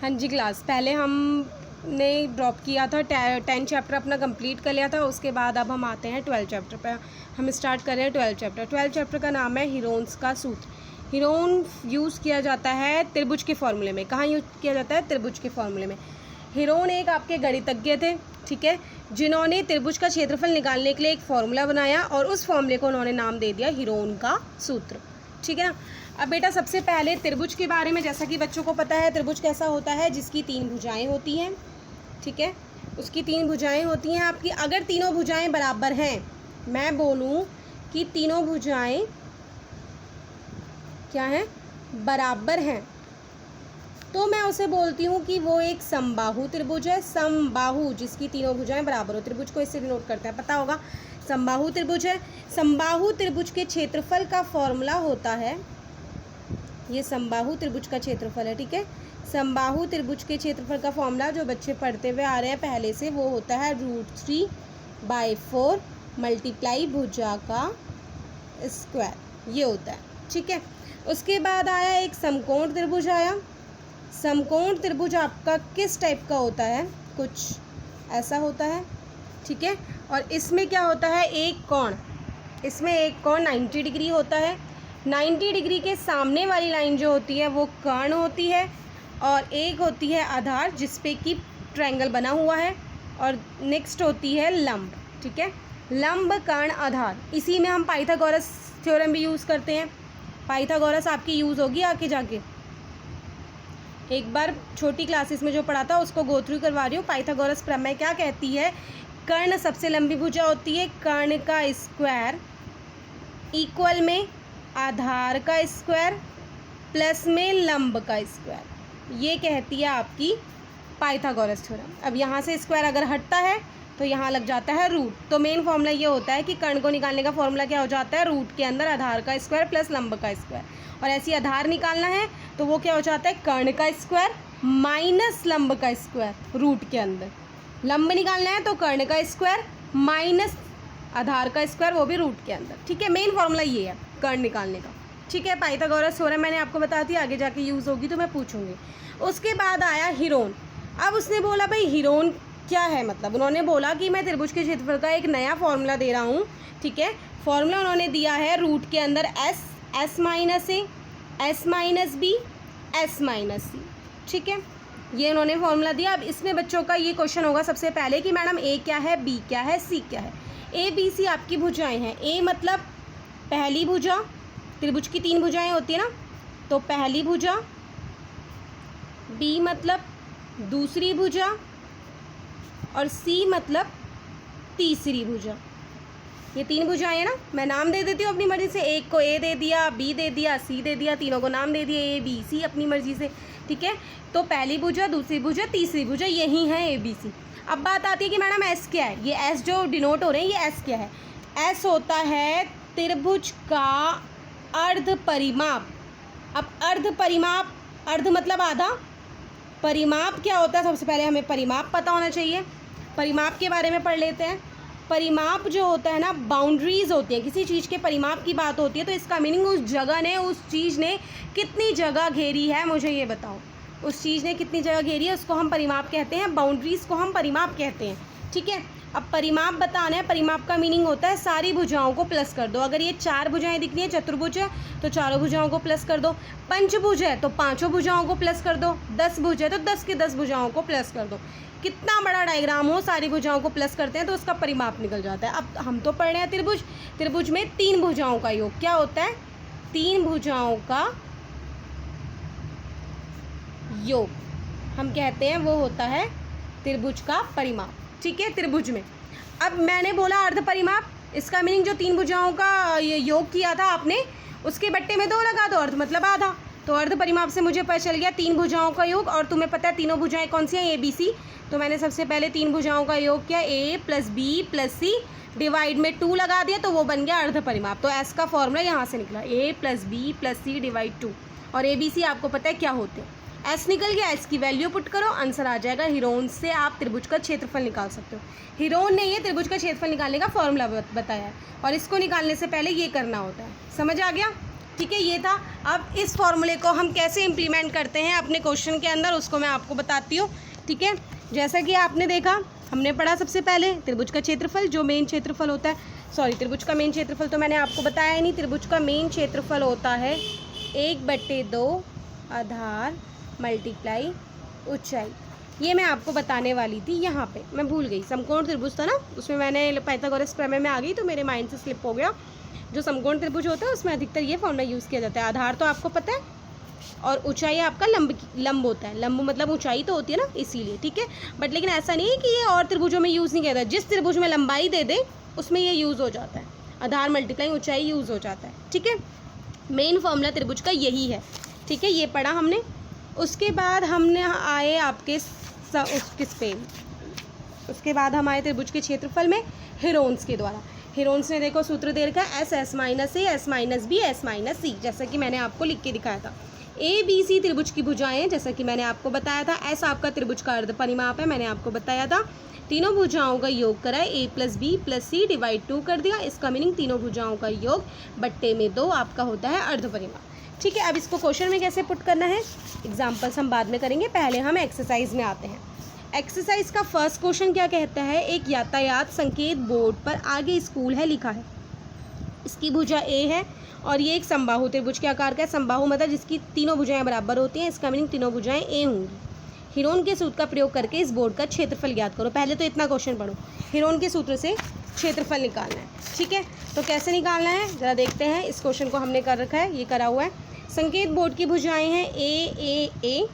हाँ जी क्लास, पहले हमने ड्रॉप किया था 10 चैप्टर अपना कंप्लीट कर लिया था। उसके बाद अब हम आते हैं 12 चैप्टर पर। हम स्टार्ट कर रहे हैं 12 चैप्टर। 12 चैप्टर का नाम है हीरोन्स का सूत्र। हीरोन यूज़ किया जाता है त्रिभुज के फॉर्मूले में। कहाँ यूज़ किया जाता है? त्रिभुज के फॉर्मूले में। हीरोन एक आपके गणितज्ञ थे, ठीक है, जिन्होंने त्रिभुज का क्षेत्रफल निकालने के लिए एक फार्मूला बनाया और उस फॉर्मूले को उन्होंने नाम दे दिया हीरोन का सूत्र, ठीक है ना। अब बेटा सबसे पहले त्रिभुज के बारे में, जैसा कि बच्चों को पता है त्रिभुज कैसा होता है, जिसकी 3 भुजाएं होती हैं, ठीक है, उसकी 3 भुजाएं होती हैं आपकी। अगर तीनों भुजाएं बराबर हैं, मैं बोलूँ कि तीनों भुजाएं क्या हैं, बराबर हैं, तो मैं उसे बोलती हूँ कि वो एक समबाहु त्रिभुज है। समबाहु जिसकी तीनों भुजाएं बराबर हो, त्रिभुज को इससे डिनोट करते हैं, पता होगा, समबाहु त्रिभुज है। समबाहु त्रिभुज के क्षेत्रफल का फॉर्मूला होता है, ये समबाहु त्रिभुज का क्षेत्रफल है, ठीक है। समबाहु त्रिभुज के क्षेत्रफल का फॉर्मूला जो बच्चे पढ़ते हुए आ रहे हैं पहले से, वो होता है √3/4 मल्टीप्लाई भुजा का स्क्वायर, ये होता है, ठीक है। उसके बाद आया एक समकोण त्रिभुज आया। समकोण त्रिभुज आपका किस टाइप का होता है? कुछ ऐसा होता है, ठीक है। और इसमें क्या होता है? एक कोण, इसमें एक कोण 90 डिग्री होता है। 90 डिग्री के सामने वाली लाइन जो होती है वो कर्ण होती है, और एक होती है आधार जिस पे कि ट्रायंगल बना हुआ है, और नेक्स्ट होती है लंब, ठीक है। लंब, कर्ण, आधार, इसी में हम पाइथागोरस थ्योरम भी यूज़ करते हैं। पाइथागोरस आपकी यूज़ होगी आगे जाके, एक बार छोटी क्लासेस में जो पढ़ा था उसको गो थ्रू करवा रही हूँ। पाइथागोरस प्रमेय क्या कहती है? कर्ण सबसे लंबी भुजा होती है, कर्ण का स्क्वायर इक्वल में आधार का स्क्वायर प्लस में लंब का स्क्वायर, ये कहती है आपकी पाइथागोरस थ्योरम। अब यहाँ से स्क्वायर अगर हटता है तो यहाँ लग जाता है रूट। तो मेन फॉर्मूला ये होता है कि कर्ण को निकालने का फॉर्मूला क्या हो जाता है? रूट के अंदर आधार का स्क्वायर प्लस लंब का स्क्वायर। और ऐसी आधार निकालना है तो वो क्या हो जाता है? कर्ण का स्क्वायर माइनस लंब का स्क्वायर रूट के अंदर। लंब निकालना है तो कर्ण का स्क्वायर माइनस आधार का स्क्वायर, वो भी रूट के अंदर, ठीक है। मेन फॉर्मूला ये है कर्ण निकालने का, ठीक है। पाइथागोरस थ्योरम मैंने आपको बता दी, आगे जाके यूज़ होगी तो मैं पूछूंगी। उसके बाद आया हीरोन। अब उसने बोला भाई हीरोन क्या है, मतलब उन्होंने बोला कि मैं त्रिभुज के क्षेत्रफल का एक नया फॉर्मूला दे रहा हूँ, ठीक है। फॉर्मूला उन्होंने दिया है रूट के अंदर S, S minus A, S minus B, S minus C, ठीक है, ये उन्होंने फॉर्मूला दिया। अब इसमें बच्चों का ये क्वेश्चन होगा सबसे पहले कि मैडम ए क्या है, बी क्या है, सी क्या है। ए बी सी आपकी भुजाएं हैं। ए मतलब पहली भुजा, त्रिभुज की 3 भुजाएं होती है ना, तो पहली भुजा। बी मतलब दूसरी भुजा, और सी मतलब तीसरी भुजा। ये 3 भुजाएं हैं ना, मैं नाम दे देती हूँ अपनी मर्ज़ी से। एक को ए दे दिया, बी दे दिया, सी दे दिया, तीनों को नाम दे दिया ए बी सी अपनी मर्ज़ी से, ठीक है। तो पहली भुजा, दूसरी भुजा, तीसरी भुजा, यही है ए बी सी। अब बात आती है कि मैडम एस क्या है। ये एस जो डिनोट हो रहे हैं, ये एस क्या है? एस होता है त्रिभुज का अर्ध परिमाप। अब अर्ध परिमाप, अर्ध मतलब आधा, परिमाप क्या होता है? सबसे पहले हमें परिमाप पता होना चाहिए। परिमाप के बारे में पढ़ लेते हैं। परिमाप जो होता है ना, बाउंड्रीज होती हैं, किसी चीज़ के परिमाप की बात होती है तो इसका मीनिंग उस जगह ने, उस चीज़ ने कितनी जगह घेरी है, मुझे ये बताओ। उस चीज़ ने कितनी जगह घेरी है उसको हम परिमाप कहते हैं, बाउंड्रीज़ को हम परिमाप कहते हैं, ठीक है। अब परिमाप बताना है, परिमाप का मीनिंग होता है सारी भुजाओं को प्लस कर दो। अगर ये 4 भुजाएं दिख रही हैं, चतुर्भुज है तो चारों भुजाओं को प्लस कर दो। पंचभुज है तो 5 भुजाओं को प्लस कर दो। 10 भुज है तो 10 के 10 भुजाओं को प्लस कर दो। कितना बड़ा डायग्राम हो, सारी भुजाओं को प्लस करते हैं तो उसका परिमाप निकल जाता है। अब हम तो पढ़ रहे हैं त्रिभुज, त्रिभुज में 3 भुजाओं का योग क्या होता है? 3 भुजाओं का योग हम कहते हैं, वो होता है त्रिभुज का परिमाप, ठीक है। त्रिभुज में अब मैंने बोला अर्ध परिमाप, इसका मीनिंग जो 3 भुजाओं का योग किया था आपने, उसके बट्टे में 2 लगा दो, अर्ध मतलब आधा। तो अर्ध परिमाप से मुझे पता चल गया 3 भुजाओं का योग। और तुम्हें पता है तीनों भुजाएं कौन सी हैं? A B C. तो मैंने सबसे पहले 3 भुजाओं का योग किया, A plus B plus C, divide में 2 लगा दिया, तो वो बन गया अर्ध परिमाप। तो एस का फॉर्मूला यहाँ से निकला, ए plus B plus C divide 2। और ए बी सी आपको पता है क्या होते हैं। एस निकल गया, एस की वैल्यू पुट करो, आंसर आ जाएगा। हीरोन से आप त्रिभुज का क्षेत्रफल निकाल सकते हो। हीरोन ने ये त्रिभुज का क्षेत्रफल निकालने का फॉर्मूला बताया है, और इसको निकालने से पहले ये करना होता है। समझ आ गया? ठीक है, ये था। अब इस फॉर्मूले को हम कैसे इम्प्लीमेंट करते हैं अपने क्वेश्चन के अंदर, उसको मैं आपको बताती हूँ। ठीक है, जैसा कि आपने देखा, हमने पढ़ा सबसे पहले त्रिभुज का क्षेत्रफल, जो मेन क्षेत्रफल होता है, सॉरी त्रिभुज का मेन क्षेत्रफल तो मैंने आपको बताया ही नहीं। त्रिभुज का मेन क्षेत्रफल होता है 1/2 आधार मल्टीप्लाई ऊंचाई। ये मैं आपको बताने वाली थी, यहाँ पे मैं भूल गई। समकोण त्रिभुज था ना, उसमें मैंने पाइथागोरस प्रमेय में आ गई तो मेरे माइंड से स्लिप हो गया। जो समकोण त्रिभुज होता है उसमें अधिकतर ये फॉर्मूला यूज़ किया जाता है। आधार तो आपको पता है, और ऊंचाई आपका लंब होता है। लंब मतलब ऊंचाई तो होती है ना, इसीलिए। ठीक है, बट लेकिन ऐसा नहीं है कि ये और त्रिभुजों में यूज़ नहीं किया जाता। जिस त्रिभुज में लंबाई दे दे उसमें ये यूज़ हो जाता है, आधार मल्टीप्लाई ऊंचाई यूज़ हो जाता है। ठीक है, मेन फॉर्मूला त्रिभुज का यही है। ठीक है, ये पढ़ा हमने। उसके बाद हमने आए आपके किस पे, उसके बाद हम आए त्रिभुज के क्षेत्रफल में हेरोन्स के द्वारा। हेरोन्स ने देखो सूत्र दे रखा है S minus A, S minus B, S minus C, जैसा कि मैंने आपको लिख के दिखाया था। ए बी सी त्रिभुज की भुजाएं, जैसा कि मैंने आपको बताया था। एस आपका त्रिभुज का अर्ध परिमाप है, मैंने आपको बताया था। तीनों भुजाओं का योग करा, ए plus B plus C divide 2 कर दिया। इसका मीनिंग तीनों भुजाओं का योग बट्टे में 2 आपका होता है अर्ध परिमाप। ठीक है, अब इसको क्वेश्चन में कैसे पुट करना है, एग्जाम्पल्स हम बाद में करेंगे, पहले हम एक्सरसाइज में आते हैं। एक्सरसाइज का फर्स्ट क्वेश्चन क्या कहता है, एक यातायात संकेत बोर्ड पर आगे स्कूल है लिखा है। इसकी भुजा ए है और ये एक समबाहु त्रिभुज के आकार का है। समबाहु मतलब जिसकी तीनों भुजाएं बराबर होती हैं, इसका मीनिंग तीनों भुजाएं ए होंगी। हिरोन के सूत्र का प्रयोग करके इस बोर्ड का क्षेत्रफल ज्ञात करो। पहले तो इतना क्वेश्चन पढ़ो, हिरोन के सूत्र से क्षेत्रफल निकालना है। ठीक है, तो कैसे निकालना है ज़रा देखते हैं। इस क्वेश्चन को हमने कर रखा है, ये करा हुआ है। संकेत बोर्ड की भुजाएं हैं ए।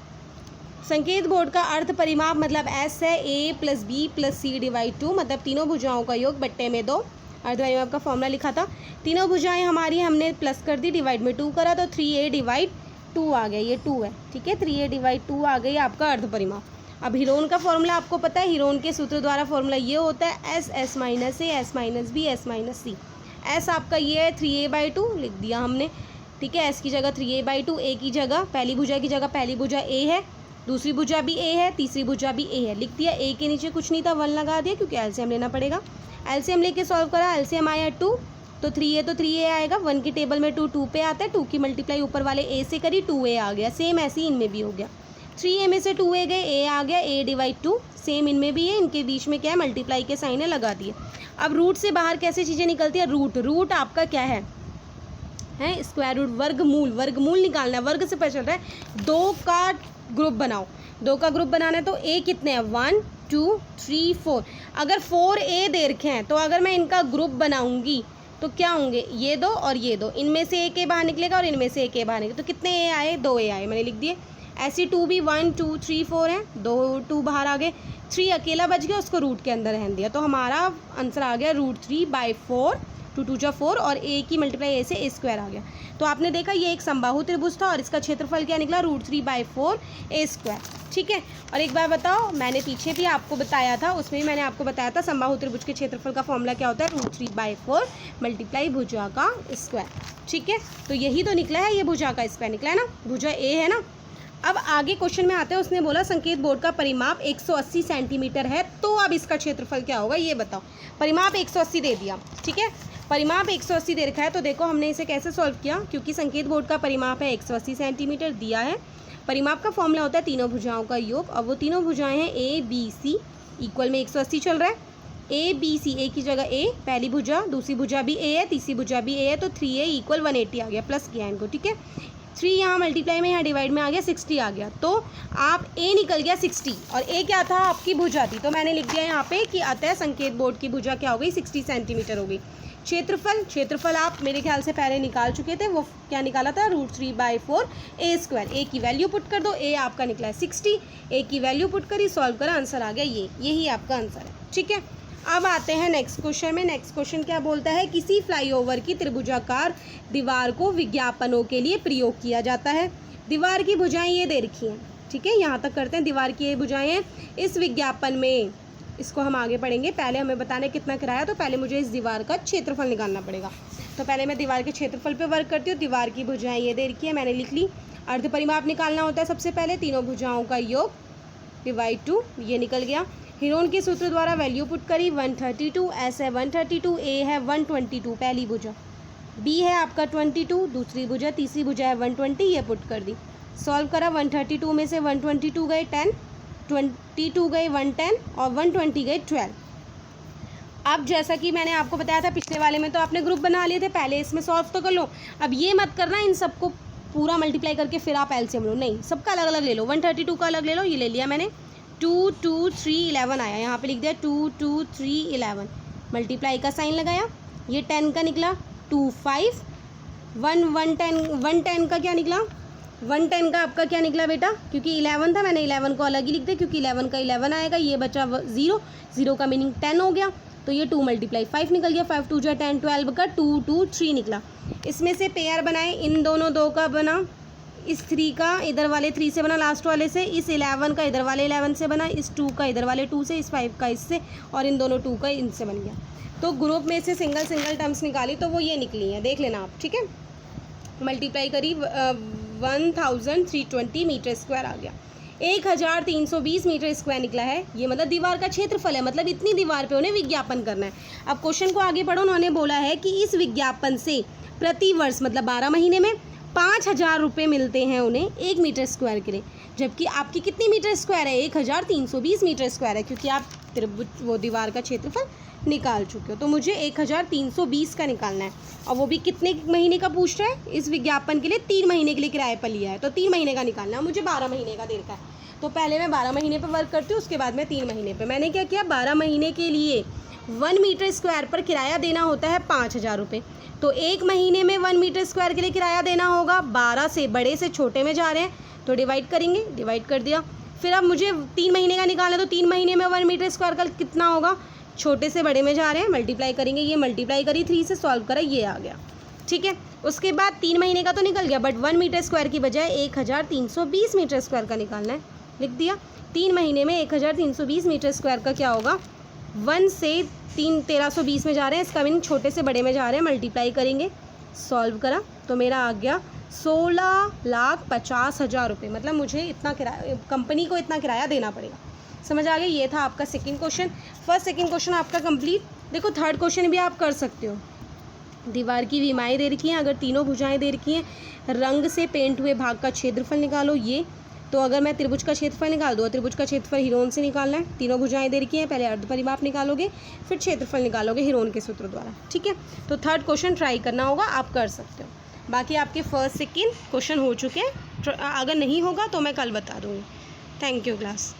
संकेत बोर्ड का अर्ध परिमाप मतलब एस है, ए plus B plus C divide 2, मतलब तीनों भुजाओं का योग बट्टे में 2। अर्ध परिमाप का फॉर्मूला लिखा था। तीनों भुजाएं हमारी हमने प्लस कर दी, डिवाइड में 2 करा तो 3a डिवाइड 2 आ गया, ये 2 है। ठीक है, 3a डिवाइड 2 आ गई आपका अर्ध परिमाप। अब हिरोन का फॉर्मूला आपको पता है, हिरोन के सूत्र द्वारा फॉर्मूला ये होता है S minus A, S minus B, S minus C. S आपका ये है 3a/2 लिख दिया हमने। ठीक है, एस की जगह 3a/2, ए की जगह पहली भुजा की जगह पहली भुजा ए है, दूसरी भुजा भी ए है, तीसरी भुजा भी ए है, लिख दिया। ए के नीचे कुछ नहीं था, 1 लगा दिया क्योंकि एलसीएम लेना पड़ेगा। एलसीएम लेके सॉल्व करा, एलसीएम आया 2, तो 3a तो 3a आएगा। 1 की टेबल में 2 पे आता है, 2 की मल्टीप्लाई ऊपर वाले ए से करी, 2a आ गया। सेम ऐसे ही इनमें भी हो गया, 3a में से 2a गए, a आ गया, a डिवाइड 2। सेम इनमें भी है, इनके बीच में क्या है, मल्टीप्लाई के साइन है, लगा दिए। अब रूट से बाहर कैसे चीज़ें निकलती है, रूट आपका क्या है स्क्वायर रूट, वर्गमूल निकालना है। वर्ग से पता चल रहा है 2 का ग्रुप बनाओ, 2 का ग्रुप बनाना है तो a कितने हैं, 1 2 3 4। अगर 4a दे रखे हैं तो अगर मैं इनका ग्रुप बनाऊंगी तो क्या होंगे, ये 2 और ये 2, इनमें से एक a बाहर निकलेगा और इनमें से एक a बाहर निकलेगा, तो कितने a आए, 2a आए, मैंने लिख दिए। ऐसी 2 भी 1 2 3 4 हैं, 2 बाहर आ गए, 3 अकेला बच गया, उसको रूट के अंदर रहने दिया, तो हमारा आंसर आ गया √3/4, 2 2 जा 4 और a की मल्टीप्लाई a से a स्क्वायर आ गया। तो आपने देखा ये एक समबाहु त्रिभुज था और इसका क्षेत्रफल क्या निकला, √3/4 a स्क्वायर। ठीक है, और एक बार बताओ, मैंने पीछे भी आपको बताया था, उसमें भी मैंने आपको बताया था समबाहु त्रिभुज के क्षेत्रफल का फॉर्मूला क्या होता है, √3/4 मल्टीप्लाई भुजा का स्क्वायर। ठीक है, तो यही तो निकला है, ये भुजा का स्क्वायर निकला है ना, भुजा a है ना। अब आगे क्वेश्चन में आते हैं, उसने बोला संकेत बोर्ड का परिमाप 180 सेंटीमीटर है, तो अब इसका क्षेत्रफल क्या होगा ये बताओ। परिमाप 180 दे दिया, ठीक है, परिमाप 180 दे रखा है, तो देखो हमने इसे कैसे सॉल्व किया, क्योंकि संकेत बोर्ड का परिमाप है 180 सेंटीमीटर दिया है। परिमाप का फॉर्मूला होता है तीनों भुजाओं का योग, और वो तीनों भुजाएं हैं ए बी सी, इक्वल में 180 चल रहा है। ए बी सी, ए की जगह ए, पहली भुजा, दूसरी भुजा भी ए है, तीसरी भुजा भी ए है, तो 3a = 180 आ गया, प्लस किया इनको। ठीक है, 3 यहाँ मल्टीप्लाई में, यहाँ डिवाइड में आ गया, 60 आ गया, तो आप a निकल गया 60 और a क्या था, आपकी भुजा थी, तो मैंने लिख दिया यहाँ पे कि अतः संकेत बोर्ड की भुजा क्या हो गई, 60 सेंटीमीटर हो गई। क्षेत्रफल आप मेरे ख्याल से पहले निकाल चुके थे, वो क्या निकाला था, √3/4 a स्क्वायर। a की वैल्यू पुट कर दो, a आपका निकला है 60, a की वैल्यू पुट करी, सॉल्व करा, आंसर आ गया यही आपका आंसर है। ठीक है, अब आते हैं नेक्स्ट क्वेश्चन में। नेक्स्ट क्वेश्चन क्या बोलता है, किसी फ्लाईओवर की त्रिभुजाकार दीवार को विज्ञापनों के लिए प्रयोग किया जाता है। दीवार की भुजाएं ये दे रखी हैं, ठीक है, यहाँ तक करते हैं, दीवार की ये भुजाएं हैं। इस विज्ञापन में, इसको हम आगे पढ़ेंगे, पहले हमें बताना है कितना किराया, तो पहले मुझे इस दीवार का क्षेत्रफल निकालना पड़ेगा। तो पहले मैं दीवार के क्षेत्रफल पे वर्क करती हूँ। दीवार की भुजाएं ये दे रखी है, मैंने लिख ली। अर्ध परिमाप निकालना होता है सबसे पहले, तीनों भुजाओं का योग डिवाइड 2, ये निकल गया। हिरोन के सूत्र द्वारा वैल्यू पुट करी, 132, एस है 132, ए है 122, पहली भुजा, बी है आपका 22, दूसरी भुजा, तीसरी भुजा है 120, ये पुट कर दी, सॉल्व करा। 132 में से 122 गए 10, 22 गए 110 और 120 गए 12। अब जैसा कि मैंने आपको बताया था पिछले वाले में, तो आपने ग्रुप बना लिए थे, पहले इसमें सॉल्व तो कर लो। अब ये मत करना इन सबको पूरा मल्टीप्लाई करके फिर आप एलसीएम लो, नहीं, सबका अलग अलग ले लो। 132 का अलग ले लो, ये ले लिया मैंने। 2 2 3 11 आया, यहाँ पे लिख दिया 2 2 3 11, मल्टीप्लाई का साइन लगाया, ये 10 का निकला 2 5, 1 110 का क्या निकला, 110 का आपका क्या निकला बेटा, क्योंकि 11 था मैंने 11 को अलग ही लिख दिया, क्योंकि 11 का 11 आएगा, ये बचा 0, 0 का मीनिंग 10 हो गया, तो ये 2 × 5 निकल गया, 5 2 10, 12 का 2 2 3 निकला। इसमें से पेयर बनाए, इन दोनों 2 का बना, इस 3 का इधर वाले 3 से बना लास्ट वाले से, इस 11 का इधर वाले 11 से बना, इस 2 का इधर वाले 2 से, इस 5 का इससे, और इन दोनों 2 का इनसे बन गया। तो ग्रुप में से सिंगल टर्म्स निकाली तो वो ये निकली हैं, देख लेना आप, ठीक है। मल्टीप्लाई करी 1320 मीटर स्क्वायर आ गया, 1320 मीटर स्क्वायर निकला है। ये मतलब दीवार का क्षेत्रफल है, मतलब इतनी दीवार पे उन्हें विज्ञापन करना है। अब क्वेश्चन को आगे पढ़ो, उन्होंने बोला है कि इस विज्ञापन से प्रति वर्ष मतलब 12 महीने में 5000 रुपये मिलते हैं उन्हें 1 मीटर स्क्वायर के लिए, जबकि आपकी कितनी मीटर स्क्वायर है, 1320 मीटर स्क्वायर है, क्योंकि आप वो दीवार का क्षेत्रफल निकाल चुके हो। तो मुझे 1320 का निकालना है, और वो भी कितने महीने का पूछ रहा है, इस विज्ञापन के लिए 3 महीने के लिए किराए पर लिया है, तो 3 महीने का निकालना है मुझे, 12 महीने का देर का है। तो पहले मैं 12 महीने पे वर्क करती हूँ, उसके बाद मैं 3 महीने पे। मैंने क्या किया, 12 महीने के लिए 1 मीटर स्क्वायर पर किराया देना होता है 5000 रुपये, तो 1 महीने में 1 मीटर स्क्वायर के लिए किराया देना होगा, 12 से बड़े से छोटे में जा रहे हैं तो डिवाइड करेंगे, डिवाइड कर दिया। फिर अब मुझे 3 महीने का निकालना है, तो 3 महीने में 1 मीटर स्क्वायर का कितना होगा, छोटे से बड़े में जा रहे हैं, मल्टीप्लाई करेंगे, ये मल्टीप्लाई करी 3 से, सॉल्व करा, ये आ गया, ठीक है। उसके बाद 3 महीने का तो निकल गया, बट 1 मीटर स्क्वायर की बजाय 1320 मीटर स्क्वायर का निकालना है, लिख दिया। 3 महीने में 1320 मीटर स्क्वायर का क्या होगा, 1 से 1320 में जा रहे हैं, इसका मीनिंग छोटे से बड़े में जा रहे हैं, मल्टीप्लाई करेंगे, सॉल्व करा, तो मेरा आ गया 16,50,000 रुपये। मतलब मुझे इतना किराया, कंपनी को इतना किराया देना पड़ेगा। समझ आ गया, ये था आपका second question. First second question आपका कंप्लीट। देखो थर्ड क्वेश्चन भी आप कर सकते हो। दीवार की विमाएँ दे रखी हैं, अगर तीनों भुजाएं दे रखी हैं, रंग से पेंट हुए भाग का क्षेत्रफल निकालो। ये तो अगर मैं त्रिभुज का क्षेत्रफल निकाल दूँ, त्रिभुज का क्षेत्रफल हिरोन से निकालना है, तीनों भुजाएं दे रखी हैं, पहले अर्ध परिमाप निकालोगे, फिर क्षेत्रफल निकालोगे हिरोन के सूत्र द्वारा, ठीक है। तो थर्ड क्वेश्चन ट्राई करना होगा, आप कर सकते हो। बाकी आपके फर्स्ट सेकंड क्वेश्चन हो चुके हैं, अगर नहीं होगा तो मैं कल बता दूँगी। Thank you class.